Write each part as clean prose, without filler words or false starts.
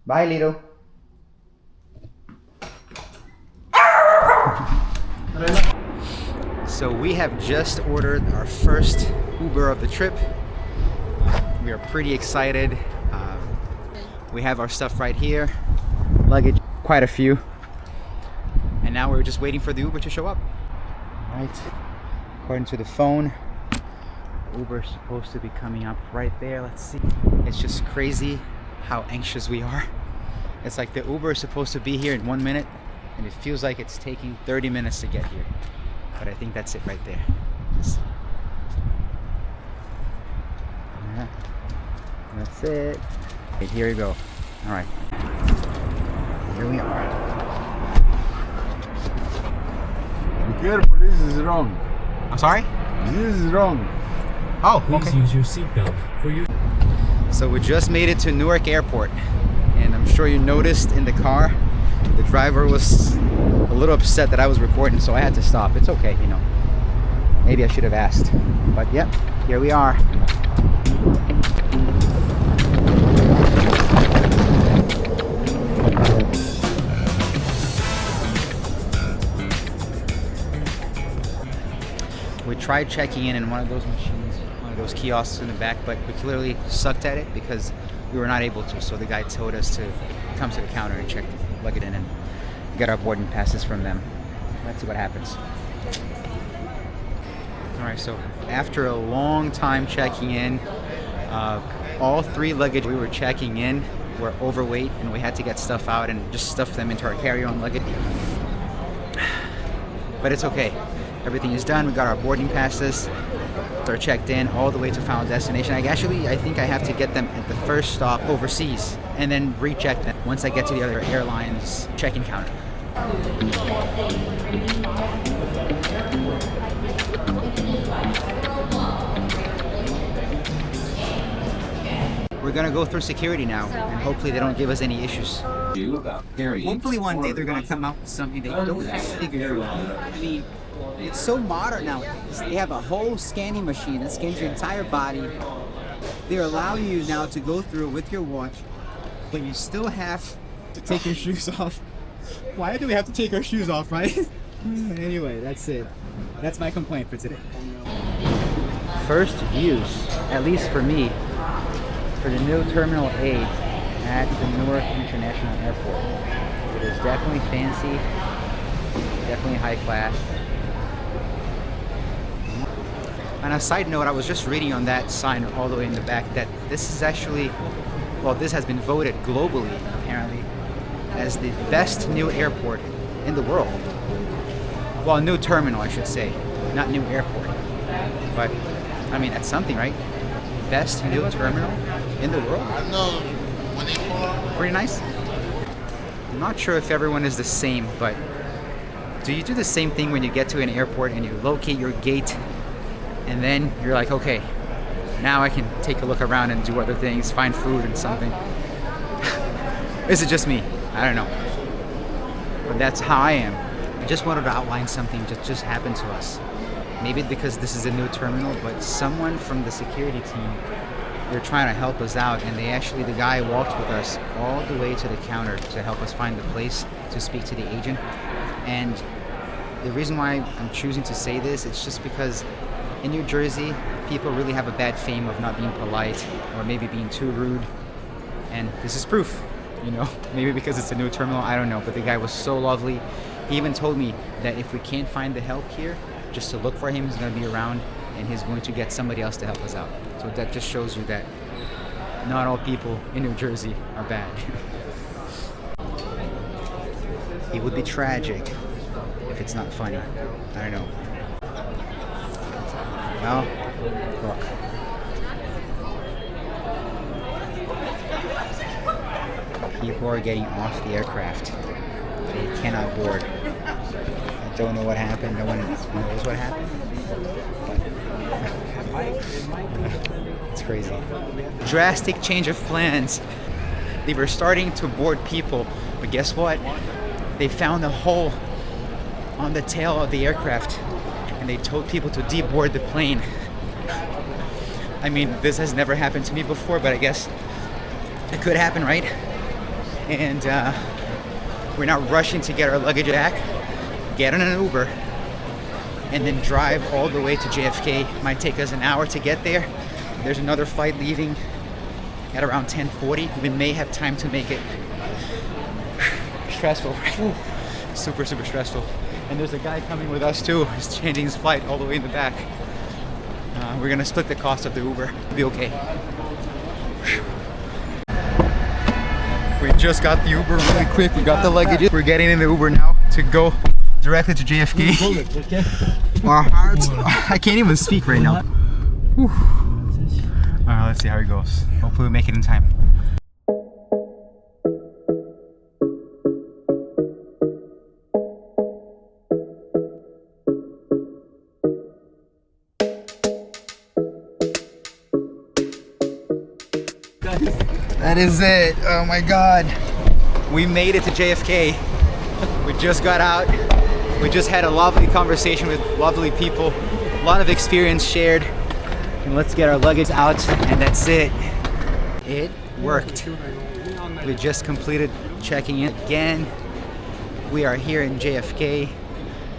Bye, Lito. So we have just ordered our first Uber of the trip. We are pretty excited. We have our stuff right here. Luggage, quite a few. And now we're just waiting for the Uber to show up. All right. According to the phone, Uber's supposed to be coming up right there. Let's see. It's just crazy how anxious we are. It's like the Uber is supposed to be here in 1 minute, and it feels like it's taking 30 minutes to get here. But I think that's it right there. Yeah, that's it. Okay, here we go. All right. Here we are. Be careful, this is wrong. I'm sorry? This is wrong. Oh, Please okay. use your seatbelt for you. So we just made it to Newark Airport, and I'm sure you noticed in the car, the driver was a little upset that I was recording, so I had to stop. It's okay, you know. Maybe I should have asked, but yep, here we are. We tried checking in one of those machines, one of those kiosks in the back, but we clearly sucked at it because we were not able to. So the guy told us to come to the counter and check, plug it in, and get our boarding passes from them. Let's see what happens. All right, so after a long time checking in, all 3 luggage we were checking in were overweight, and we had to get stuff out and just stuff them into our carry-on luggage. But it's okay. Everything is done. We got our boarding passes. They're checked in all the way to final destination. I think I have to get them at the first stop overseas and then recheck them once I get to the other airline's check-in counter. We're gonna go through security now, and hopefully they don't give us any issues. Hopefully one day they're gonna come out with something they don't figure out. I mean, it's so modern nowadays. They have a whole scanning machine that scans your entire body. They allow you now to go through with your watch, but you still have to take your shoes off. Why do we have to take our shoes off, right? Anyway, that's it. That's my complaint for today. First views, at least for me, for the new Terminal A at the Newark International Airport. It is definitely fancy, definitely high class. On a side note, I was just reading on that sign all the way in the back that this is actually, well, this has been voted globally, apparently, as the best new airport in the world. Well, new terminal, I should say, not new airport. But, I mean, that's something, right? Best new terminal in the world? Pretty nice. I'm not sure if everyone is the same, but do you do the same thing when you get to an airport and you locate your gate and then you're like, okay, now I can take a look around and do other things, find food and something? Is it just me? I don't know. But that's how I am. I just wanted to outline something that just happened to us. Maybe because this is a new terminal, but someone from the security team, they're trying to help us out, and the guy walked with us all the way to the counter to help us find the place to speak to the agent. And the reason why I'm choosing to say this, it's just because in New Jersey, people really have a bad fame of not being polite or maybe being too rude. And this is proof, you know, maybe because it's a new terminal, I don't know, but the guy was so lovely. He even told me that if we can't find the help here, just to look for him, he's going to be around and he's going to get somebody else to help us out. So that just shows you that not all people in New Jersey are bad. It would be tragic if it's not funny. I don't know. Well, look. People are getting off the aircraft. They cannot board. I don't know what happened. No one knows what happened. But it's crazy. Drastic change of plans. They were starting to board people, but guess what? They found a hole on the tail of the aircraft, and they told people to deboard the plane. I mean, this has never happened to me before, but I guess it could happen, right? and we're not rushing to get our luggage back. Get in an Uber and then drive all the way to JFK. Might take us an hour to get there. There's another flight leaving at around 10:40. We may have time to make it. Stressful, right? Super stressful. And there's a guy coming with us too. He's changing his flight all the way in the back. We're gonna split the cost of the Uber. It'll be okay. We just got the Uber really quick. We got the luggage. We're getting in the Uber now to go directly to JFK. Our hearts. I can't even speak right now. Whew. Alright, let's see how it goes. Hopefully we make it in time. That is it. Oh my god. We made it to JFK. We just got out. We just had a lovely conversation with lovely people. A lot of experience shared. And let's get our luggage out, and that's it. It worked. We just completed checking in again. We are here in JFK.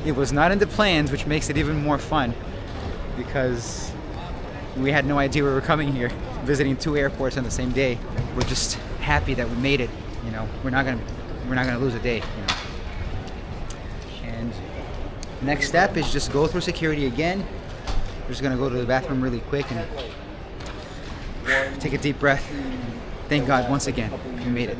It was not in the plans, which makes it even more fun because we had no idea we were coming here, visiting two airports on the same day. We're just happy that we made it. You know, we're not gonna lose a day. You know. And next step is just go through security again. We're just gonna go to the bathroom really quick and take a deep breath. Thank God once again we made it.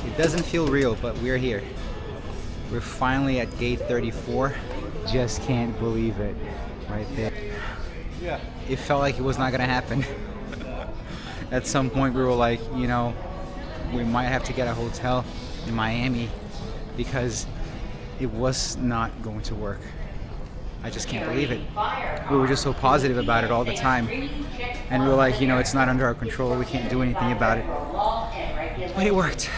It doesn't feel real, but we're here. We're finally at gate 34. Just can't believe it right there. Yeah. It felt like it was not gonna happen. At some point we were like, you know, we might have to get a hotel in Miami because it was not going to work. I just can't believe it. We were just so positive about it all the time. And we were like, you know, it's not under our control. We can't do anything about it. But it worked.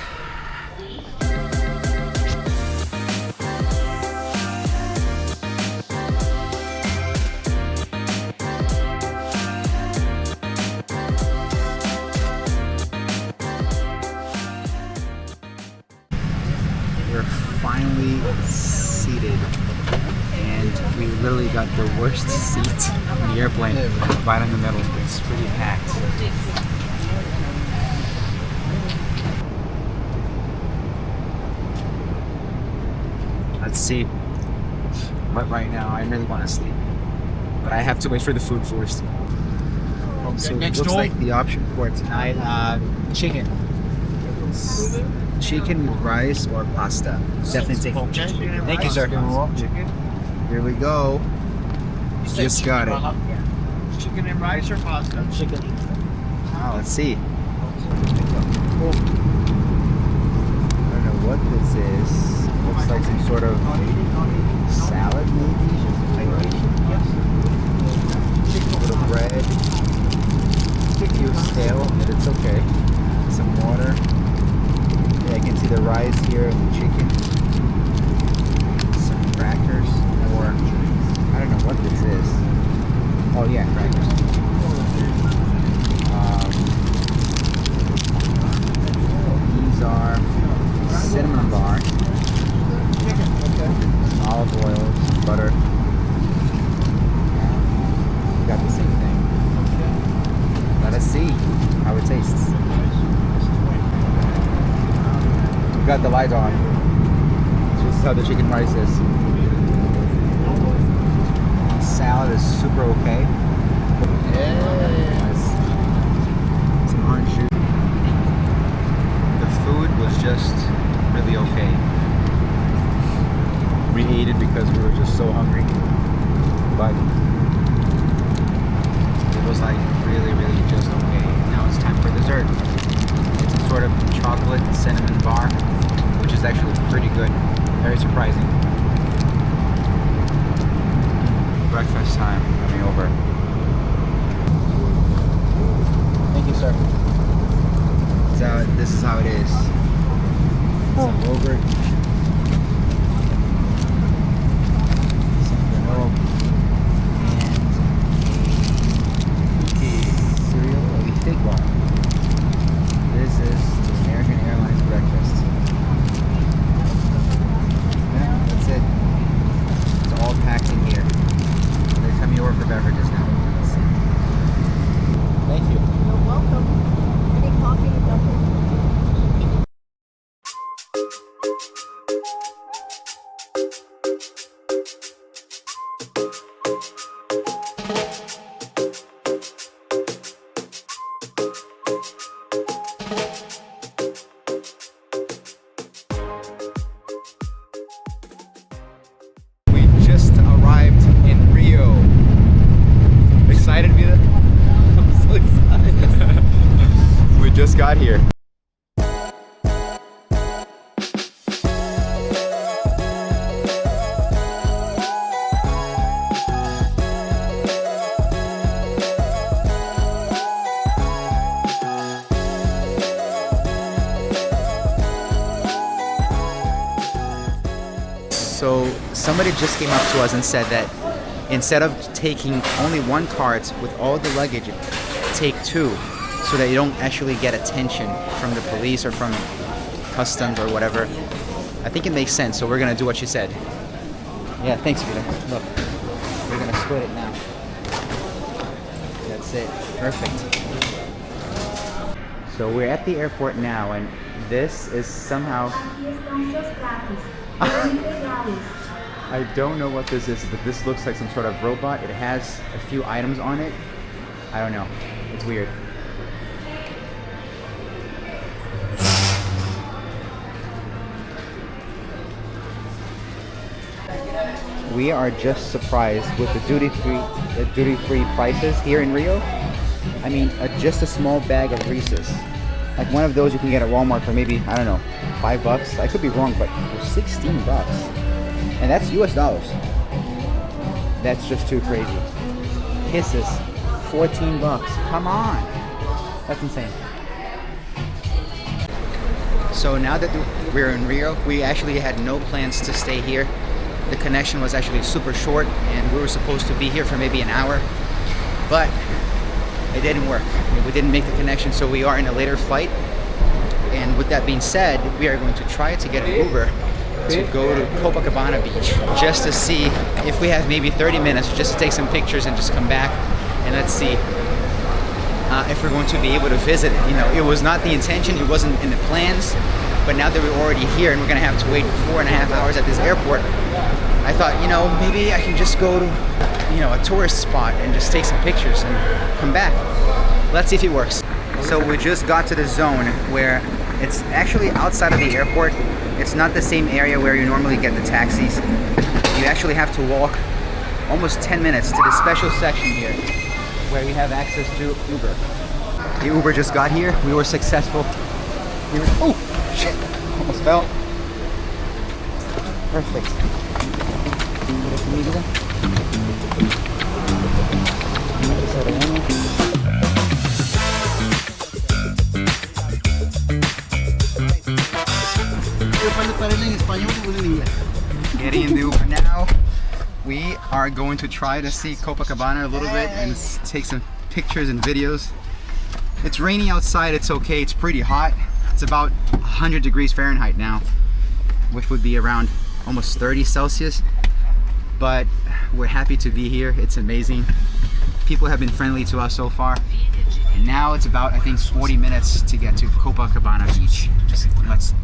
We're finally seated, and we literally got the worst seat in the airplane, right in the middle. It's pretty packed. Let's see. But right now, I really want to sleep, but I have to wait for the food first. So it looks like the option for tonight, chicken. Chicken with rice or pasta. Definitely take chicken. Thank you, sir. Here we go. Just got it. Chicken and rice or pasta? Chicken. Oh, let's see. I don't know what this is. Looks like some sort of salad, maybe. A little bread. Feels stale, but it's okay. Some water. Yeah, I can see the rice here and the chicken. Some crackers, or I don't know what this is. Oh yeah, crackers. These are cinnamon bar, olive oil, butter. We got the same thing. Let us see how it tastes. We got the light on. This is how the chicken rice is. Salad is super okay. Yes. Some orange juice. The food was just really okay. We ate it because we were just so hungry. But it was like really just okay. Now it's time for dessert. It's some sort of chocolate cinnamon bar, which is actually pretty good. Very surprising. Breakfast time coming over. Thank you, sir. We just arrived in Rio. Excited, Vida? I'm so excited. We just got here. So somebody just came up to us and said that instead of taking only one cart with all the luggage, take two, so that you don't actually get attention from the police or from customs or whatever. I think it makes sense, so we're gonna do what she said. Yeah, thanks, Peter. Look, we're gonna split it now. That's it. Perfect. So we're at the airport now, and this is somehow... I don't know what this is, but this looks like some sort of robot. It has a few items on it. I don't know. It's weird. We are just surprised with the duty-free prices here in Rio. I mean, just a small bag of Reese's. Like one of those you can get at Walmart for maybe, I don't know, $5. I could be wrong, but for 16 bucks. And that's US dollars. That's just too crazy. Kisses, 14 bucks. Come on. That's insane. So now that we're in Rio, we actually had no plans to stay here. The connection was actually super short and we were supposed to be here for maybe an hour, but it didn't work. We didn't make the connection, so we are in a later flight. And with that being said, we are going to try to get an Uber to go to Copacabana Beach just to see if we have maybe 30 minutes just to take some pictures and just come back, and let's see if we're going to be able to visit it. You know, it was not the intention, it wasn't in the plans, but now that we're already here and we're gonna have to wait 4.5 hours at this airport, I thought, you know, maybe I can just go to, you know, a tourist spot and just take some pictures and come back. Let's see if it works. So we just got to the zone where it's actually outside of the airport. It's not the same area where you normally get the taxis. You actually have to walk almost 10 minutes to the special section here where we have access to Uber. The Uber just got here. We were successful. Oh, shit, almost fell. Perfect. Getting in the Uber now. We are going to try to see Copacabana a little bit and take some pictures and videos. It's rainy outside, it's okay, it's pretty hot. It's about 100 degrees Fahrenheit now, which would be around almost 30 Celsius. But we're happy to be here, it's amazing. People have been friendly to us so far. And now it's about, I think, 40 minutes to get to Copacabana Beach. Let's...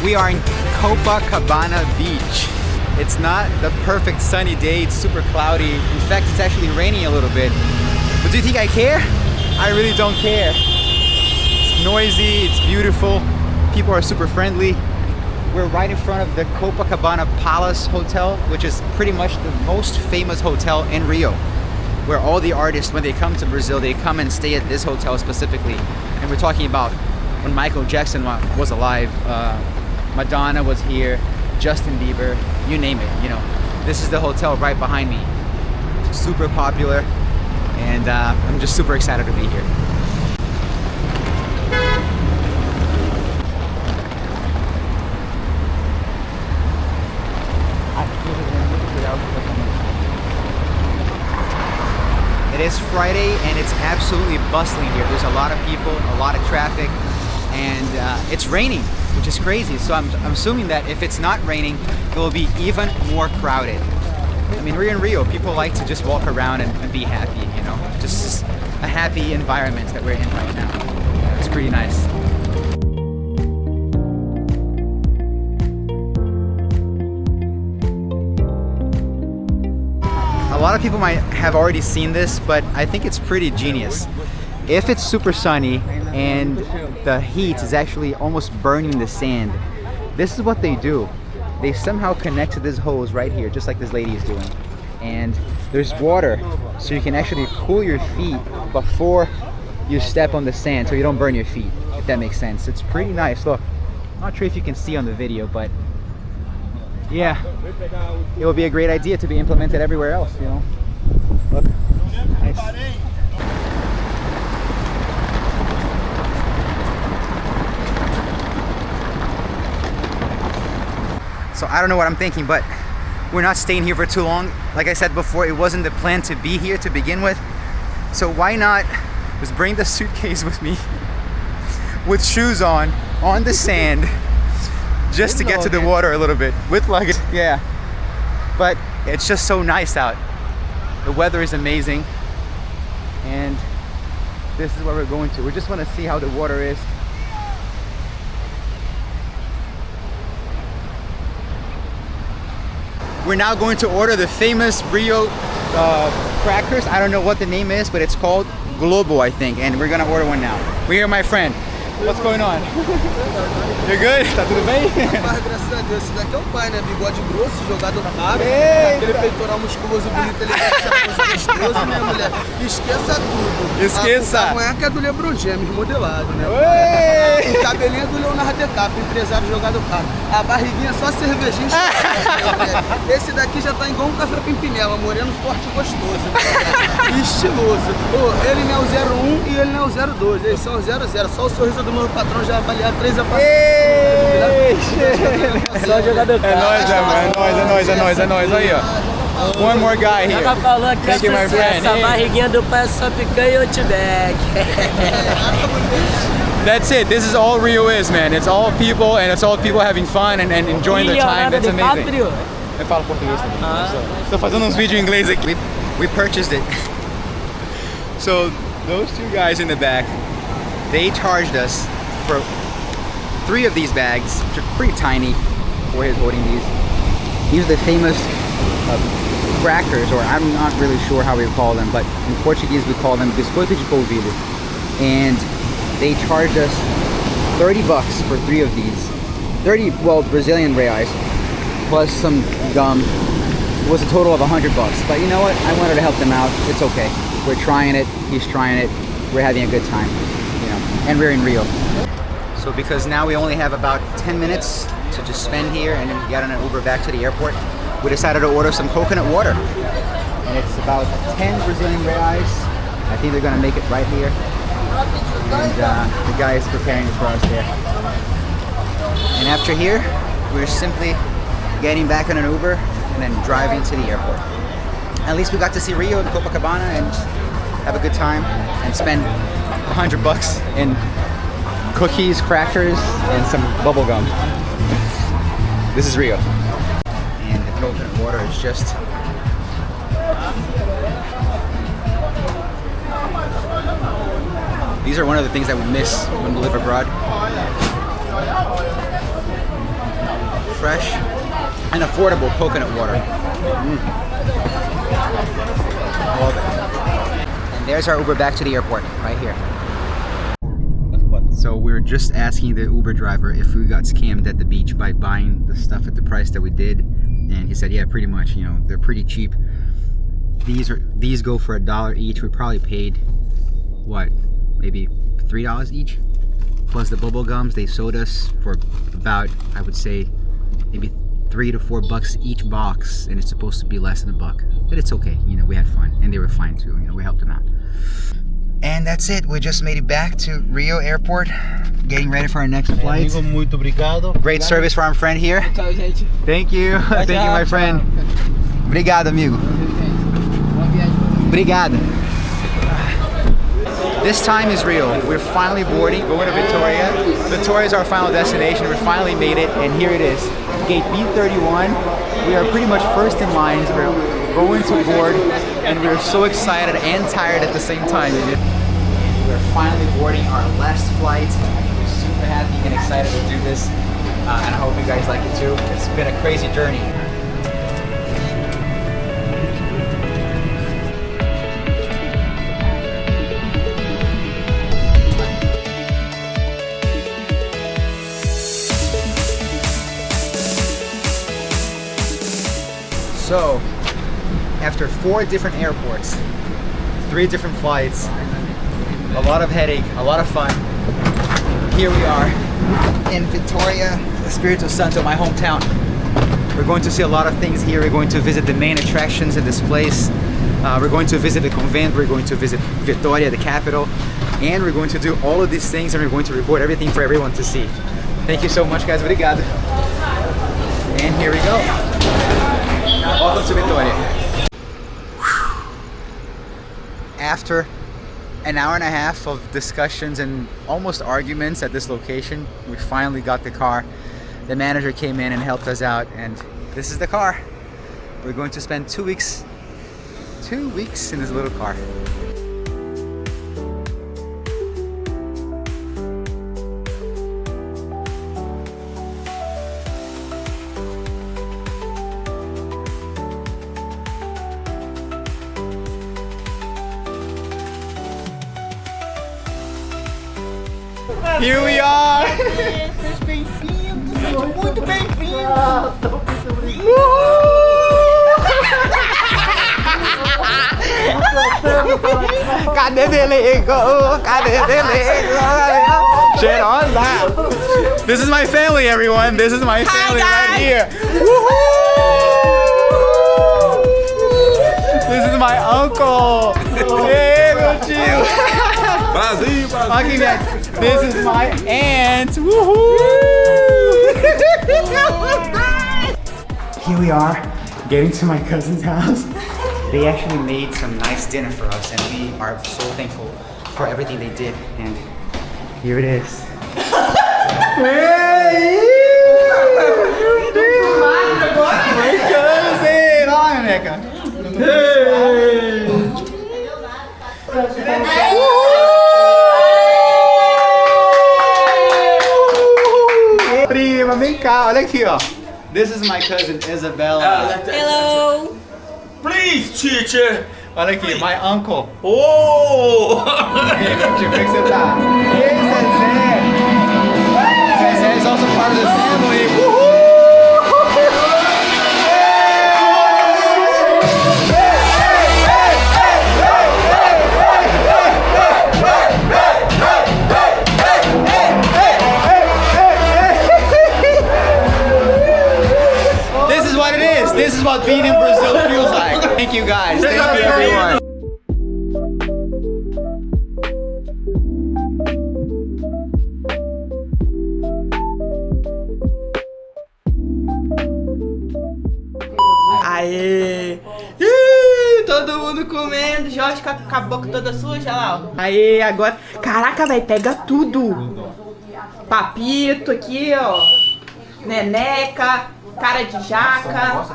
We are in Copacabana Beach. It's not the perfect sunny day, it's super cloudy. In fact, it's actually raining a little bit. But do you think I care? I really don't care. It's noisy, it's beautiful. People are super friendly. We're right in front of the Copacabana Palace Hotel, which is pretty much the most famous hotel in Rio, where all the artists, when they come to Brazil, they come and stay at this hotel specifically. And we're talking about when Michael Jackson was alive, Madonna was here, Justin Bieber, you name it, you know. This is the hotel right behind me. It's super popular, and I'm just super excited to be here. is Friday and it's absolutely bustling here. There's a lot of people, a lot of traffic, and it's raining, which is crazy. So I'm assuming that if it's not raining, it will be even more crowded. I mean, we're in Rio. People like to just walk around and be happy, you know, just a happy environment that we're in right now. It's pretty nice. A lot of people might have already seen this, but I think it's pretty genius. If it's super sunny and the heat is actually almost burning the sand, this is what they do. They somehow connect to this hose right here, just like this lady is doing. And there's water, so you can actually cool your feet before you step on the sand, so you don't burn your feet, if that makes sense. It's pretty nice. Look, I'm not sure if you can see on the video, but yeah, it would be a great idea to be implemented everywhere else, you know. Look, nice. So I don't know what I'm thinking, but we're not staying here for too long. Like I said before, it wasn't the plan to be here to begin with. So why not just bring the suitcase with me with shoes on the sand, just to get to the water a little bit with luggage. Yeah, but it's just so nice out. The weather is amazing, and this is where we're going to. We just want to see how the water is. We're now going to order the famous Rio crackers. I don't know what the name is, but it's called Globo, I think, and we're gonna order one now. We're here, my friend. What's going on? You're good? Tá tudo bem? Graças a Deus, esse daqui é o pai, né? Bigode grosso, jogado rápido. Aquele peitoral musculoso bonito, ele é gostoso, né, mulher? Esqueça tudo. Esqueça. A cueca é do LeBron James, modelado, né? Ué! O cabelinho é do Leonardo DiCaprio, empresário jogado caro. A barriguinha é só cervejinha. Esse daqui já tá igual um café Pimpinela, moreno, forte e gostoso. Né? Estiloso. Pô, ele não é o 01 e ele não é o 02, eles são o 00. Só o sorriso do meu patrão já avaliar 3 a 4. Só jogador. É nóis. Aí, ó. One more guy here. Ela falou que Thank you, my friend. essa barriguinha do pai é só picanha e outback. That's it. This is all Rio is, man. It's all people, and it's all people having fun and enjoying their time. That's amazing. Eu falo português também. Estou fazendo uns vídeos em inglês aqui. We purchased it. So those two guys in the back, they charged us for 3 of these bags, which are pretty tiny. Where he's holding these. These are the famous crackers, or I'm not really sure how we call them, but in Portuguese we call them biscoito de polvilho. And they charged us 30 bucks for 3 of these. 30, well, Brazilian reais, plus some gum. It was a total of 100 bucks. But you know what? I wanted to help them out. It's okay. We're trying it. He's trying it. We're having a good time, you know. And we're in Rio. So because now we only have about 10 minutes to just spend here and then get on an Uber back to the airport, we decided to order some coconut water. And it's about 10 Brazilian reais. I think they're gonna make it right here. And the guy is preparing it for us there. And after here, we're simply getting back on an Uber and then driving to the airport. At least we got to see Rio and Copacabana and have a good time and spend 100 bucks in cookies, crackers, and some bubble gum. This is Rio. And the coconut water is just these are one of the things that we miss when we live abroad. Fresh and affordable coconut water. Love it. And there's our Uber back to the airport, right here. So we were just asking the Uber driver if we got scammed at the beach by buying the stuff at the price that we did, and he said, yeah, pretty much. You know, they're pretty cheap. These go for $1 each. We probably paid what, maybe $3 each, plus the bubble gums they sold us for about, I would say, maybe $3 to $4 each box, and it's supposed to be less than $1. But it's okay, you know, we had fun, and they were fine too. You know, we helped them out. And that's it. We just made it back to Rio Airport, getting ready for our next flight. Muito obrigado. Great service for our friend here. Tchau, gente. Thank you. Thank you, my friend. Obrigado, amigo. Obrigado. This time is real. We're finally boarding, going to Victoria. Victoria is our final destination. We finally made it, and here it is. Gate B31. We are pretty much first in lines. We're going to board, and we're so excited and tired at the same time. We're finally boarding our last flight. We're super happy and excited to do this, and I hope you guys like it too. It's been a crazy journey. So, after 4 different airports, 3 different flights, a lot of headache, a lot of fun, here we are in Victoria, Espírito Santo, my hometown. We're going to see a lot of things here. We're going to visit the main attractions in this place. We're going to visit the convent. We're going to visit Victoria, the capital. And we're going to do all of these things, and we're going to report everything for everyone to see. Thank you so much, guys. Obrigado. And here we go. Welcome to Victoria. After an hour and a half of discussions and almost arguments at this location, we finally got the car. The manager came in and helped us out, and this is the car. We're going to spend 2 weeks in this little car. Here we are! Seja bem-vindo, seja muito bem-vindo! Cadê Delego? Cadê Delego? Cheirosa! This is my family, everyone. This is my family right here. This is my uncle. Hey, meu tio. Brasil, Brasil. Aqui, next. This is my aunt. Woohoo! Here we are, getting to my cousin's house. They actually made some nice dinner for us, and we are so thankful for everything they did. And here it is. Hey! My cousin! Olha, Neca. Hey! Prima, vem cá, olha aqui, ó. This is my cousin Isabella. Hello. Please, teacher. Olha aqui, my uncle. Oh! E aí, meu tio, como é que você tá? E aí, Zezé? Zezé is also part of the family. This is what it is. This is what being in Brazil feels like. Thank you guys. Thank you everyone. Aê! Ih, todo mundo comendo, Jorge com a boca toda suja, lá, ó. Aê, agora... Caraca, velho, pega tudo. Papito aqui, ó. Neneca, cara de jaca.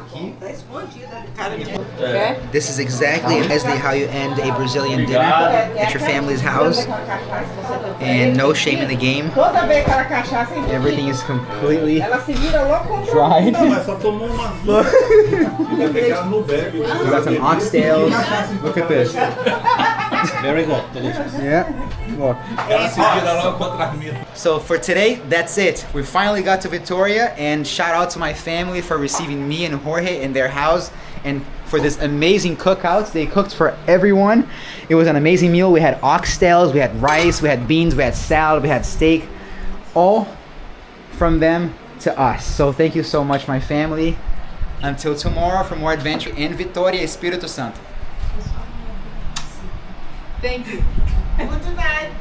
This is exactly how you end a Brazilian dinner at your family's house. And no shame in the game. Toda vez aquela cachaça, hein? Everything is completely Ela se vira louco. dried. Mas só tomou uma vida. Pegar no bebe. We got some oxtails. Look at this. Very good, delicious. Yeah. Look. Ela se vira logo contra as minas. So for today, that's it. We finally got to Victoria, and shout out to my family for receiving me and Jorge in their house, and for this amazing cookouts. They cooked for everyone. It was an amazing meal. We had oxtails, we had rice, we had beans, we had salad, we had steak, all from them to us. So thank you so much, my family. Until tomorrow for more adventure in Victoria, Espírito Santo. Thank you. Good night.